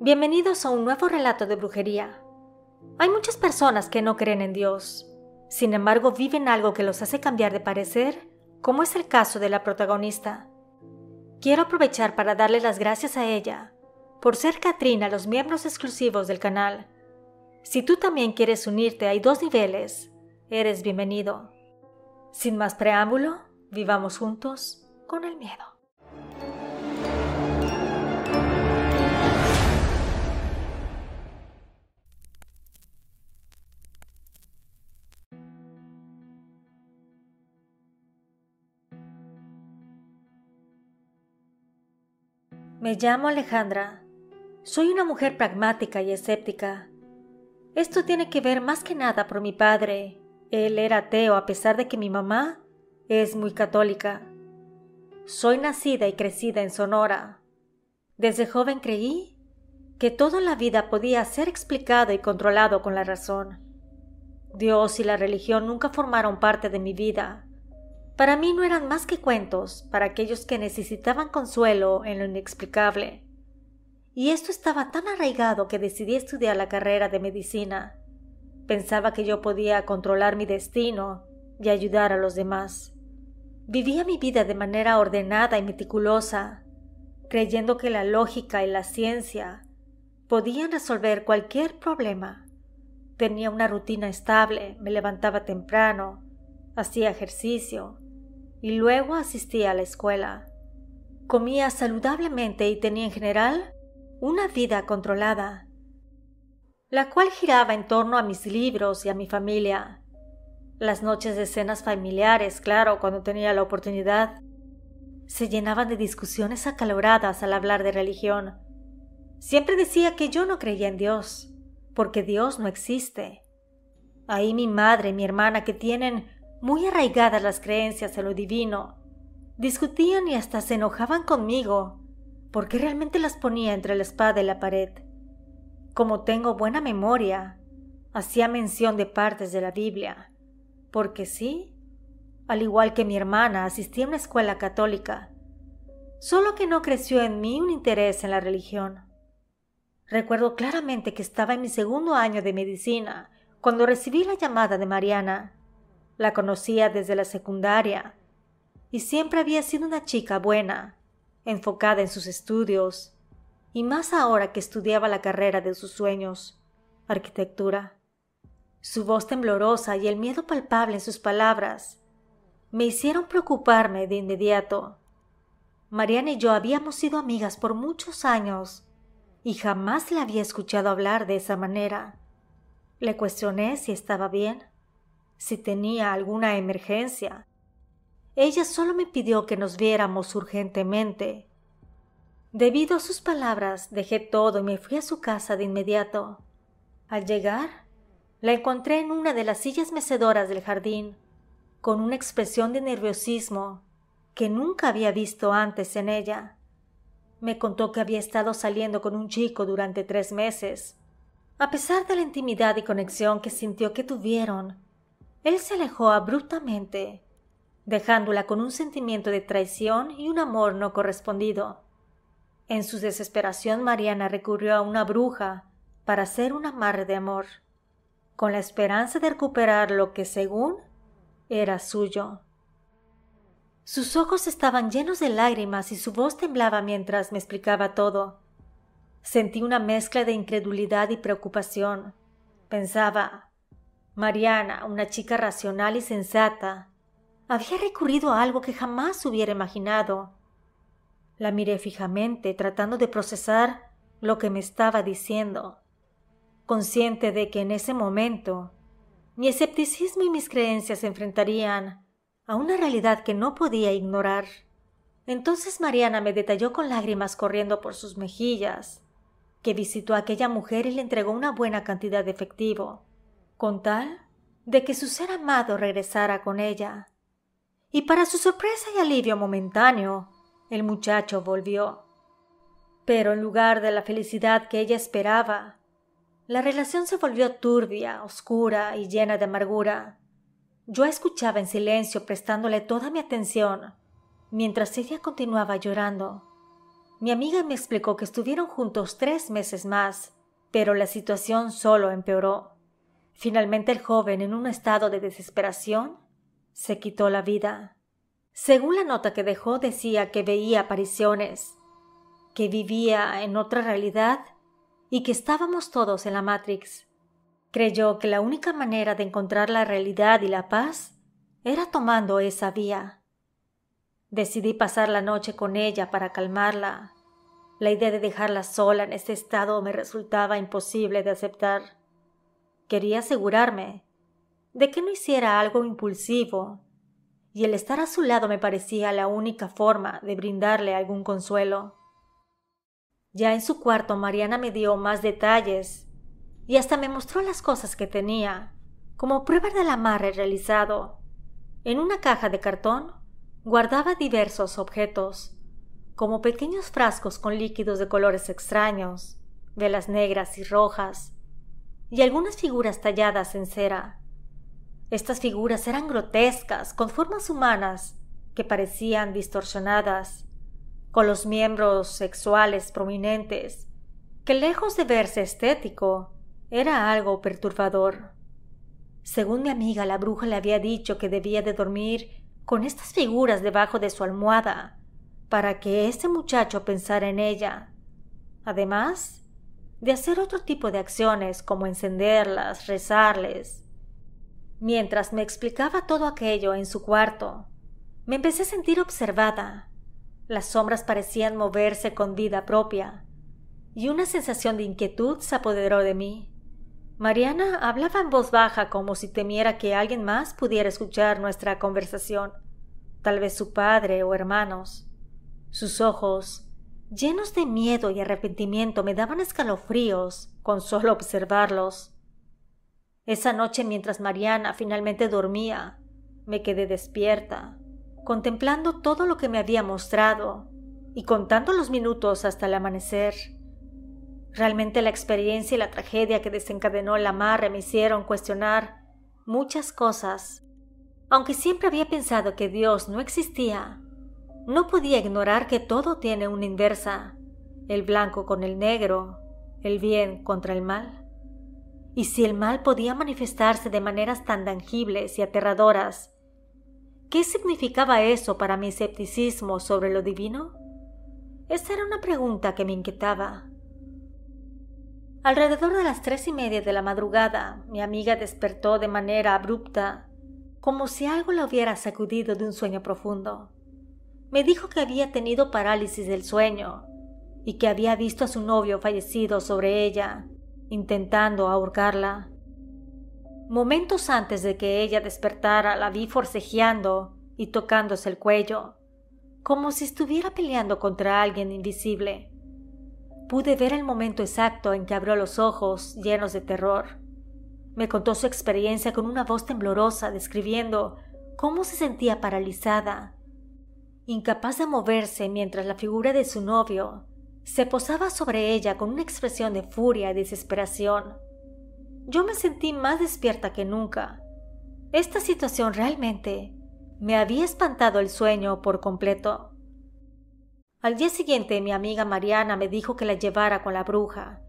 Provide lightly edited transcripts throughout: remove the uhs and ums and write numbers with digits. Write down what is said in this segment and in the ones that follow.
Bienvenidos a un nuevo relato de brujería. Hay muchas personas que no creen en Dios, sin embargo viven algo que los hace cambiar de parecer, como es el caso de la protagonista. Quiero aprovechar para darle las gracias a ella por ser Katrina a los miembros exclusivos del canal. Si tú también quieres unirte, hay 2 niveles, eres bienvenido. Sin más preámbulo, vivamos juntos con el miedo. Me llamo Alejandra. Soy una mujer pragmática y escéptica. Esto tiene que ver más que nada por mi padre. Él era ateo a pesar de que mi mamá es muy católica. Soy nacida y crecida en Sonora. Desde joven creí que todo en la vida podía ser explicado y controlado con la razón. Dios y la religión nunca formaron parte de mi vida. Para mí no eran más que cuentos para aquellos que necesitaban consuelo en lo inexplicable. Y esto estaba tan arraigado que decidí estudiar la carrera de medicina. Pensaba que yo podía controlar mi destino y ayudar a los demás. Vivía mi vida de manera ordenada y meticulosa, creyendo que la lógica y la ciencia podían resolver cualquier problema. Tenía una rutina estable, me levantaba temprano, hacía ejercicio y luego asistía a la escuela. Comía saludablemente y tenía en general una vida controlada, la cual giraba en torno a mis libros y a mi familia. Las noches de cenas familiares, claro, cuando tenía la oportunidad, se llenaban de discusiones acaloradas al hablar de religión. Siempre decía que yo no creía en Dios, porque Dios no existe. Ahí mi madre y mi hermana, que tienen muy arraigadas las creencias en lo divino, discutían y hasta se enojaban conmigo, porque realmente las ponía entre la espada y la pared. Como tengo buena memoria, hacía mención de partes de la Biblia, porque sí, al igual que mi hermana, asistí a una escuela católica, solo que no creció en mí un interés en la religión. Recuerdo claramente que estaba en mi 2º año de medicina cuando recibí la llamada de Mariana. La conocía desde la secundaria y siempre había sido una chica buena, enfocada en sus estudios, y más ahora que estudiaba la carrera de sus sueños, arquitectura. Su voz temblorosa y el miedo palpable en sus palabras me hicieron preocuparme de inmediato. Mariana y yo habíamos sido amigas por muchos años y jamás la había escuchado hablar de esa manera. Le cuestioné si estaba bien, si tenía alguna emergencia. Ella solo me pidió que nos viéramos urgentemente. Debido a sus palabras, dejé todo y me fui a su casa de inmediato. Al llegar, la encontré en una de las sillas mecedoras del jardín, con una expresión de nerviosismo que nunca había visto antes en ella. Me contó que había estado saliendo con un chico durante 3 meses. A pesar de la intimidad y conexión que sintió que tuvieron, él se alejó abruptamente, dejándola con un sentimiento de traición y un amor no correspondido. En su desesperación, Mariana recurrió a una bruja para hacer un amarre de amor, con la esperanza de recuperar lo que, según, era suyo. Sus ojos estaban llenos de lágrimas y su voz temblaba mientras me explicaba todo. Sentí una mezcla de incredulidad y preocupación. Pensaba, Mariana, una chica racional y sensata, había recurrido a algo que jamás hubiera imaginado. La miré fijamente, tratando de procesar lo que me estaba diciendo, consciente de que en ese momento mi escepticismo y mis creencias se enfrentarían a una realidad que no podía ignorar. Entonces Mariana me detalló con lágrimas corriendo por sus mejillas que visitó a aquella mujer y le entregó una buena cantidad de efectivo, con tal de que su ser amado regresara con ella. Y para su sorpresa y alivio momentáneo, el muchacho volvió. Pero en lugar de la felicidad que ella esperaba, la relación se volvió turbia, oscura y llena de amargura. Yo escuchaba en silencio, prestándole toda mi atención, mientras ella continuaba llorando. Mi amiga me explicó que estuvieron juntos 3 meses más, pero la situación solo empeoró. Finalmente el joven, en un estado de desesperación, se quitó la vida. Según la nota que dejó, decía que veía apariciones, que vivía en otra realidad y que estábamos todos en la Matrix. Creyó que la única manera de encontrar la realidad y la paz era tomando esa vía. Decidí pasar la noche con ella para calmarla. La idea de dejarla sola en ese estado me resultaba imposible de aceptar. Quería asegurarme de que no hiciera algo impulsivo, y el estar a su lado me parecía la única forma de brindarle algún consuelo. Ya en su cuarto, Mariana me dio más detalles y hasta me mostró las cosas que tenía, como prueba del amarre realizado. En una caja de cartón guardaba diversos objetos, como pequeños frascos con líquidos de colores extraños, velas negras y rojas, y algunas figuras talladas en cera. Estas figuras eran grotescas, con formas humanas que parecían distorsionadas, con los miembros sexuales prominentes, que lejos de verse estético, era algo perturbador. Según mi amiga, la bruja le había dicho que debía de dormir con estas figuras debajo de su almohada para que ese muchacho pensara en ella, además de hacer otro tipo de acciones como encenderlas, rezarles. Mientras me explicaba todo aquello en su cuarto, me empecé a sentir observada. Las sombras parecían moverse con vida propia, y una sensación de inquietud se apoderó de mí. Mariana hablaba en voz baja como si temiera que alguien más pudiera escuchar nuestra conversación, tal vez su padre o hermanos. Sus ojos, llenos de miedo y arrepentimiento, me daban escalofríos con solo observarlos. Esa noche, mientras Mariana finalmente dormía, me quedé despierta, contemplando todo lo que me había mostrado y contando los minutos hasta el amanecer. Realmente la experiencia y la tragedia que desencadenó el amarre me hicieron cuestionar muchas cosas. Aunque siempre había pensado que Dios no existía, no podía ignorar que todo tiene una inversa, el blanco con el negro, el bien contra el mal. Y si el mal podía manifestarse de maneras tan tangibles y aterradoras, ¿qué significaba eso para mi escepticismo sobre lo divino? Esa era una pregunta que me inquietaba. Alrededor de las 3:30 de la madrugada, mi amiga despertó de manera abrupta, como si algo la hubiera sacudido de un sueño profundo. Me dijo que había tenido parálisis del sueño y que había visto a su novio fallecido sobre ella, intentando ahorcarla. Momentos antes de que ella despertara, la vi forcejeando y tocándose el cuello, como si estuviera peleando contra alguien invisible. Pude ver el momento exacto en que abrió los ojos, llenos de terror. Me contó su experiencia con una voz temblorosa, describiendo cómo se sentía paralizada, incapaz de moverse mientras la figura de su novio se posaba sobre ella con una expresión de furia y desesperación. Yo me sentí más despierta que nunca. Esta situación realmente me había espantado el sueño por completo. Al día siguiente, mi amiga Mariana me dijo que la llevara con la bruja.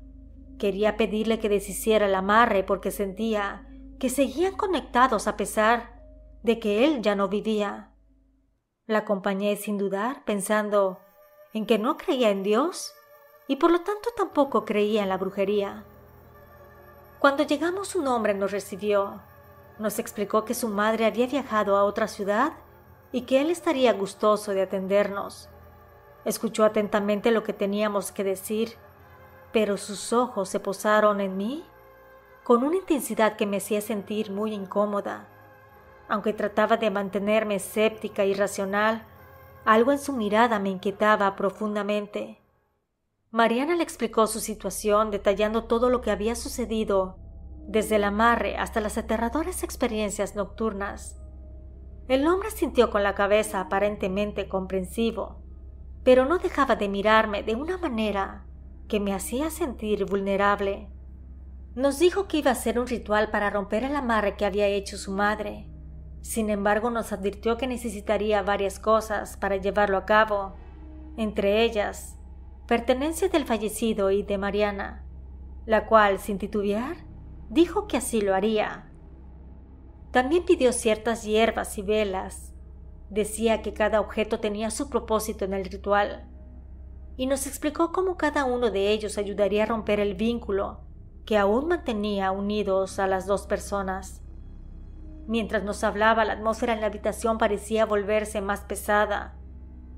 Quería pedirle que deshiciera el amarre porque sentía que seguían conectados a pesar de que él ya no vivía. La acompañé sin dudar, pensando en que no creía en Dios y por lo tanto tampoco creía en la brujería. Cuando llegamos, un hombre nos recibió. Nos explicó que su madre había viajado a otra ciudad y que él estaría gustoso de atendernos. Escuchó atentamente lo que teníamos que decir, pero sus ojos se posaron en mí con una intensidad que me hacía sentir muy incómoda. Aunque trataba de mantenerme escéptica y racional, algo en su mirada me inquietaba profundamente. Mariana le explicó su situación, detallando todo lo que había sucedido, desde el amarre hasta las aterradoras experiencias nocturnas. El hombre sintió con la cabeza, aparentemente comprensivo, pero no dejaba de mirarme de una manera que me hacía sentir vulnerable. Nos dijo que iba a hacer un ritual para romper el amarre que había hecho su madre. Sin embargo, nos advirtió que necesitaría varias cosas para llevarlo a cabo, entre ellas pertenencia del fallecido y de Mariana, la cual, sin titubear, dijo que así lo haría. También pidió ciertas hierbas y velas. Decía que cada objeto tenía su propósito en el ritual, y nos explicó cómo cada uno de ellos ayudaría a romper el vínculo que aún mantenía unidos a las dos personas. Mientras nos hablaba, la atmósfera en la habitación parecía volverse más pesada.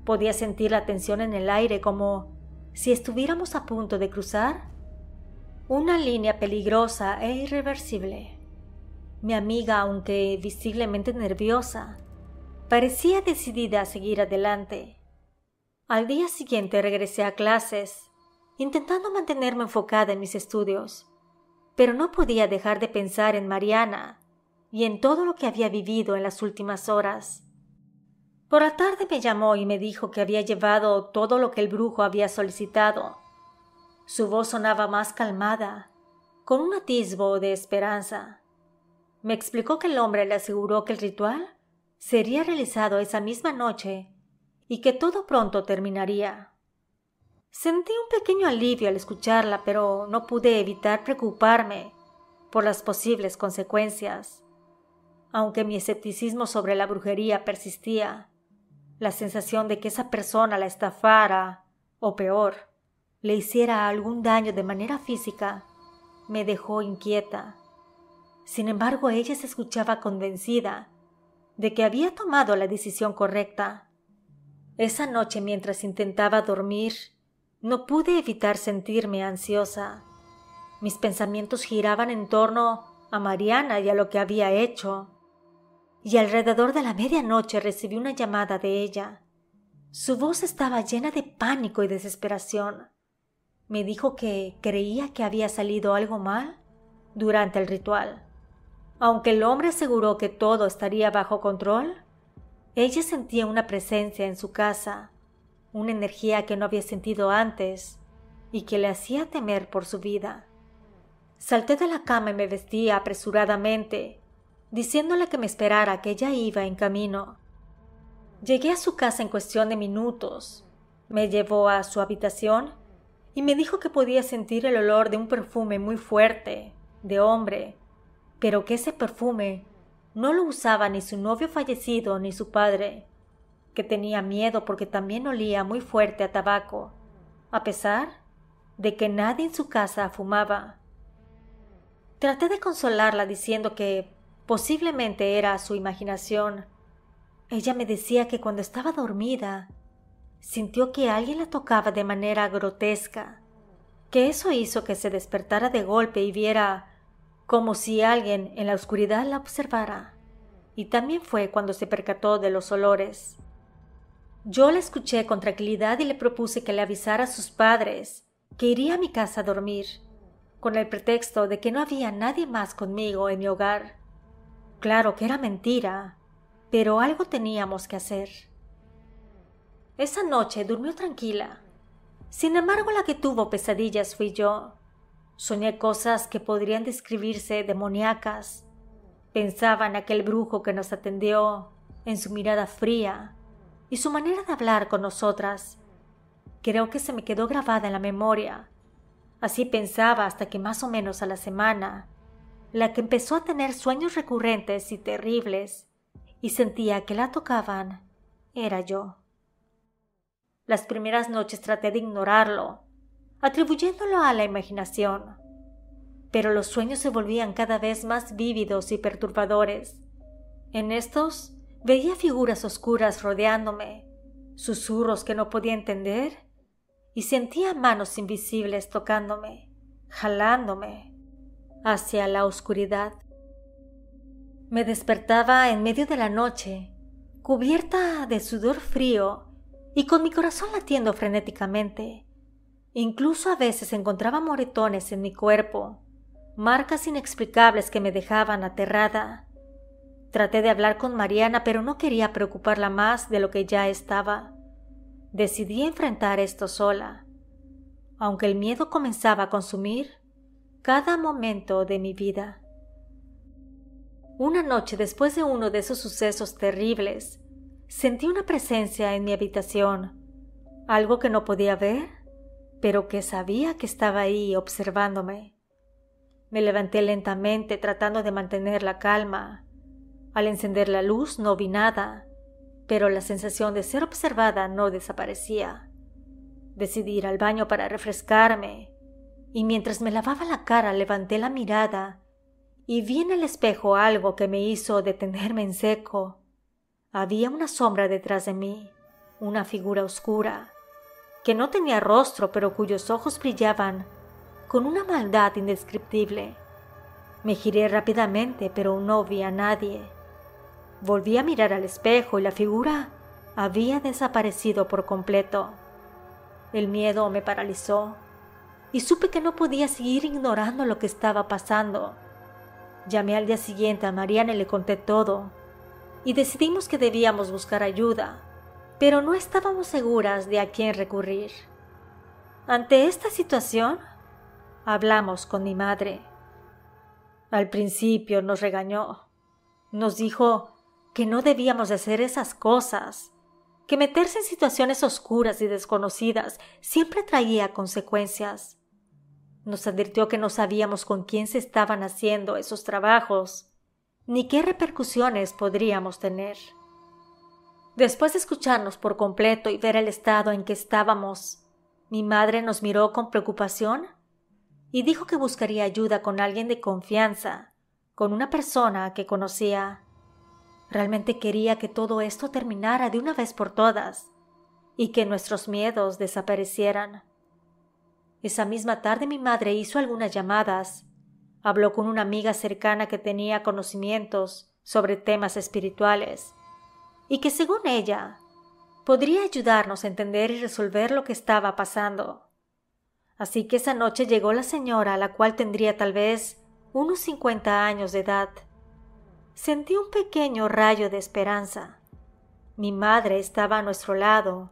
Podía sentir la tensión en el aire, como si estuviéramos a punto de cruzar una línea peligrosa e irreversible. Mi amiga, aunque visiblemente nerviosa, parecía decidida a seguir adelante. Al día siguiente regresé a clases, intentando mantenerme enfocada en mis estudios, pero no podía dejar de pensar en Mariana y en todo lo que había vivido en las últimas horas. Por la tarde me llamó y me dijo que había llevado todo lo que el brujo había solicitado. Su voz sonaba más calmada, con un atisbo de esperanza. Me explicó que el hombre le aseguró que el ritual sería realizado esa misma noche y que todo pronto terminaría. Sentí un pequeño alivio al escucharla, pero no pude evitar preocuparme por las posibles consecuencias. Aunque mi escepticismo sobre la brujería persistía, la sensación de que esa persona la estafara, o peor, le hiciera algún daño de manera física, me dejó inquieta. Sin embargo, ella se escuchaba convencida de que había tomado la decisión correcta. Esa noche, mientras intentaba dormir, no pude evitar sentirme ansiosa. Mis pensamientos giraban en torno a Mariana y a lo que había hecho. Y alrededor de la medianoche recibí una llamada de ella. Su voz estaba llena de pánico y desesperación. Me dijo que creía que había salido algo mal durante el ritual. Aunque el hombre aseguró que todo estaría bajo control, ella sentía una presencia en su casa, una energía que no había sentido antes y que le hacía temer por su vida. Salté de la cama y me vestí apresuradamente, diciéndole que me esperara, que ya iba en camino. Llegué a su casa en cuestión de minutos. Me llevó a su habitación y me dijo que podía sentir el olor de un perfume muy fuerte, de hombre, pero que ese perfume no lo usaba ni su novio fallecido ni su padre, que tenía miedo porque también olía muy fuerte a tabaco, a pesar de que nadie en su casa fumaba. Traté de consolarla diciendo que posiblemente era su imaginación. Ella me decía que cuando estaba dormida sintió que alguien la tocaba de manera grotesca, que eso hizo que se despertara de golpe y viera como si alguien en la oscuridad la observara, y también fue cuando se percató de los olores. Yo la escuché con tranquilidad y le propuse que le avisara a sus padres que iría a mi casa a dormir, con el pretexto de que no había nadie más conmigo en mi hogar. Claro que era mentira, pero algo teníamos que hacer. Esa noche durmió tranquila. Sin embargo, la que tuvo pesadillas fui yo. Soñé cosas que podrían describirse demoníacas. Pensaba en aquel brujo que nos atendió, en su mirada fría y su manera de hablar con nosotras. Creo que se me quedó grabada en la memoria. Así pensaba hasta que más o menos a la semana, la que empezó a tener sueños recurrentes y terribles y sentía que la tocaban, era yo. Las primeras noches traté de ignorarlo, atribuyéndolo a la imaginación, pero los sueños se volvían cada vez más vívidos y perturbadores. En estos veía figuras oscuras rodeándome, susurros que no podía entender, y sentía manos invisibles tocándome, jalándome hacia la oscuridad. Me despertaba en medio de la noche, cubierta de sudor frío y con mi corazón latiendo frenéticamente. Incluso a veces encontraba moretones en mi cuerpo, marcas inexplicables que me dejaban aterrada. Traté de hablar con Mariana, pero no quería preocuparla más de lo que ya estaba. Decidí enfrentar esto sola, aunque el miedo comenzaba a consumir cada momento de mi vida. Una noche, después de uno de esos sucesos terribles, sentí una presencia en mi habitación, algo que no podía ver, pero que sabía que estaba ahí observándome. Me levanté lentamente tratando de mantener la calma. Al encender la luz no vi nada, pero la sensación de ser observada no desaparecía. Decidí ir al baño para refrescarme, y mientras me lavaba la cara levanté la mirada y vi en el espejo algo que me hizo detenerme en seco. Había una sombra detrás de mí, una figura oscura, que no tenía rostro pero cuyos ojos brillaban con una maldad indescriptible. Me giré rápidamente pero no vi a nadie. Volví a mirar al espejo y la figura había desaparecido por completo. El miedo me paralizó y supe que no podía seguir ignorando lo que estaba pasando. Llamé al día siguiente a Mariana y le conté todo, y decidimos que debíamos buscar ayuda, pero no estábamos seguras de a quién recurrir. Ante esta situación, hablamos con mi madre. Al principio nos regañó. Nos dijo que no debíamos de hacer esas cosas, que meterse en situaciones oscuras y desconocidas siempre traía consecuencias. Nos advirtió que no sabíamos con quién se estaban haciendo esos trabajos, ni qué repercusiones podríamos tener. Después de escucharnos por completo y ver el estado en que estábamos, mi madre nos miró con preocupación y dijo que buscaría ayuda con alguien de confianza, con una persona que conocía. Realmente quería que todo esto terminara de una vez por todas y que nuestros miedos desaparecieran. Esa misma tarde mi madre hizo algunas llamadas, habló con una amiga cercana que tenía conocimientos sobre temas espirituales y que, según ella, podría ayudarnos a entender y resolver lo que estaba pasando. Así que esa noche llegó la señora, la cual tendría tal vez unos 50 años de edad. Sentí un pequeño rayo de esperanza. Mi madre estaba a nuestro lado,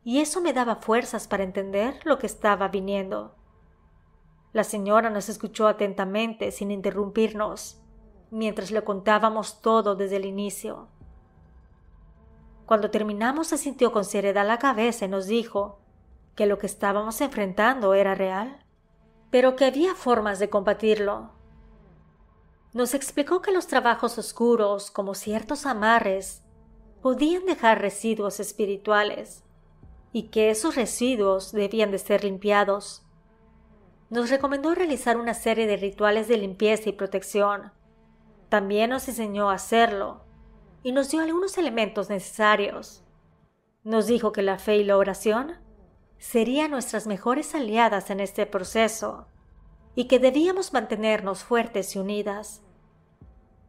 y eso me daba fuerzas para entender lo que estaba viniendo. La señora nos escuchó atentamente sin interrumpirnos, mientras le contábamos todo desde el inicio. Cuando terminamos se sintió con seriedad la cabeza y nos dijo que lo que estábamos enfrentando era real, pero que había formas de combatirlo. Nos explicó que los trabajos oscuros, como ciertos amarres, podían dejar residuos espirituales y que esos residuos debían de ser limpiados. Nos recomendó realizar una serie de rituales de limpieza y protección. También nos enseñó a hacerlo y nos dio algunos elementos necesarios. Nos dijo que la fe y la oración serían nuestras mejores aliadas en este proceso y que debíamos mantenernos fuertes y unidas.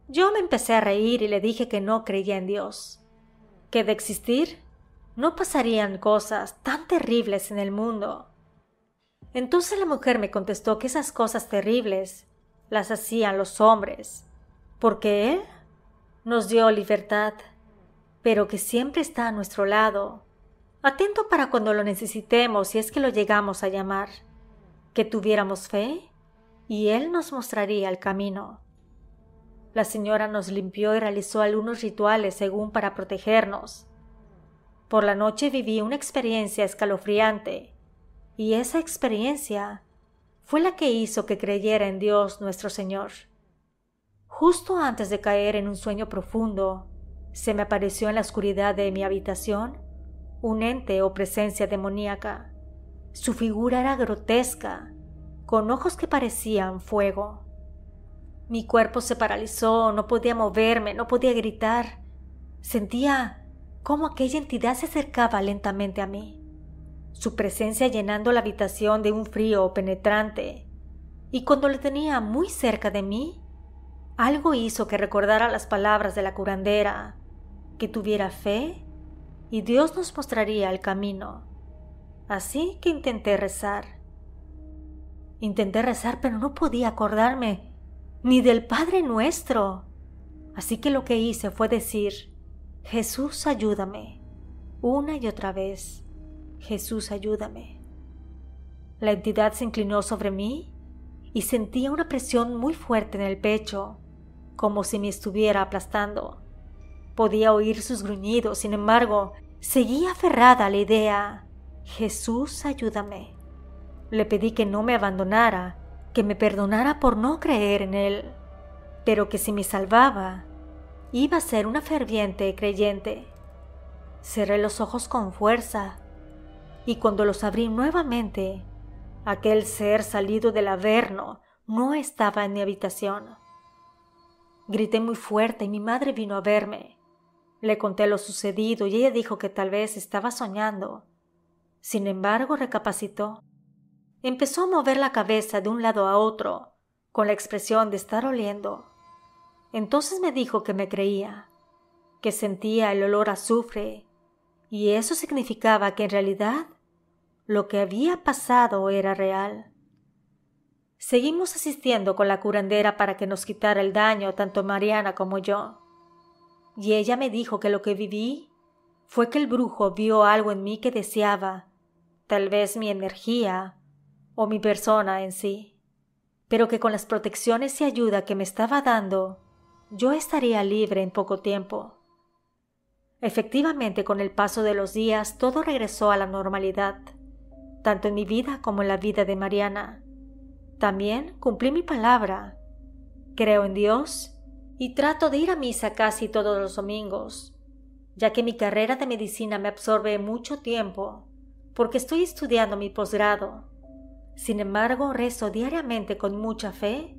Yo me empecé a reír y le dije que no creía en Dios, que de existir no pasarían cosas tan terribles en el mundo. Entonces la mujer me contestó que esas cosas terribles las hacían los hombres, porque Él nos dio libertad, pero que siempre está a nuestro lado, atento para cuando lo necesitemos si es que lo llegamos a llamar, que tuviéramos fe y Él nos mostraría el camino. La señora nos limpió y realizó algunos rituales según para protegernos. Por la noche viví una experiencia escalofriante, y esa experiencia fue la que hizo que creyera en Dios nuestro Señor. Justo antes de caer en un sueño profundo, se me apareció en la oscuridad de mi habitación un ente o presencia demoníaca. Su figura era grotesca, con ojos que parecían fuego. Mi cuerpo se paralizó, no podía moverme, no podía gritar. Sentía cómo aquella entidad se acercaba lentamente a mí, su presencia llenando la habitación de un frío penetrante, y cuando lo tenía muy cerca de mí, algo hizo que recordara las palabras de la curandera, que tuviera fe y Dios nos mostraría el camino. Así que intenté rezar, pero no podía acordarme ni del Padre Nuestro. Así que lo que hice fue decir: Jesús, ayúdame, una y otra vez. Jesús, ayúdame. La entidad se inclinó sobre mí y sentía una presión muy fuerte en el pecho, como si me estuviera aplastando. Podía oír sus gruñidos, sin embargo, seguía aferrada a la idea: Jesús, ayúdame. Le pedí que no me abandonara, que me perdonara por no creer en Él, pero que si me salvaba, iba a ser una ferviente creyente. Cerré los ojos con fuerza, y cuando los abrí nuevamente, aquel ser salido del Averno no estaba en mi habitación. Grité muy fuerte y mi madre vino a verme. Le conté lo sucedido y ella dijo que tal vez estaba soñando. Sin embargo, recapacitó. Empezó a mover la cabeza de un lado a otro, con la expresión de estar oliendo. Entonces me dijo que me creía, que sentía el olor a azufre, y eso significaba que en realidad lo que había pasado era real. Seguimos asistiendo con la curandera para que nos quitara el daño tanto Mariana como yo. Y ella me dijo que lo que viví fue que el brujo vio algo en mí que deseaba, tal vez mi energía o mi persona en sí, pero que con las protecciones y ayuda que me estaba dando, yo estaría libre en poco tiempo. Efectivamente, con el paso de los días, todo regresó a la normalidad, tanto en mi vida como en la vida de Mariana. También cumplí mi palabra. Creo en Dios y trato de ir a misa casi todos los domingos, ya que mi carrera de medicina me absorbe mucho tiempo, porque estoy estudiando mi posgrado. Sin embargo, rezo diariamente con mucha fe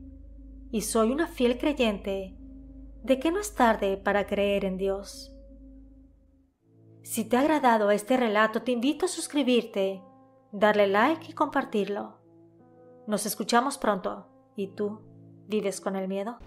y soy una fiel creyente de que no es tarde para creer en Dios. Si te ha agradado este relato, te invito a suscribirte, darle like y compartirlo. Nos escuchamos pronto. ¿Y tú vives con el miedo?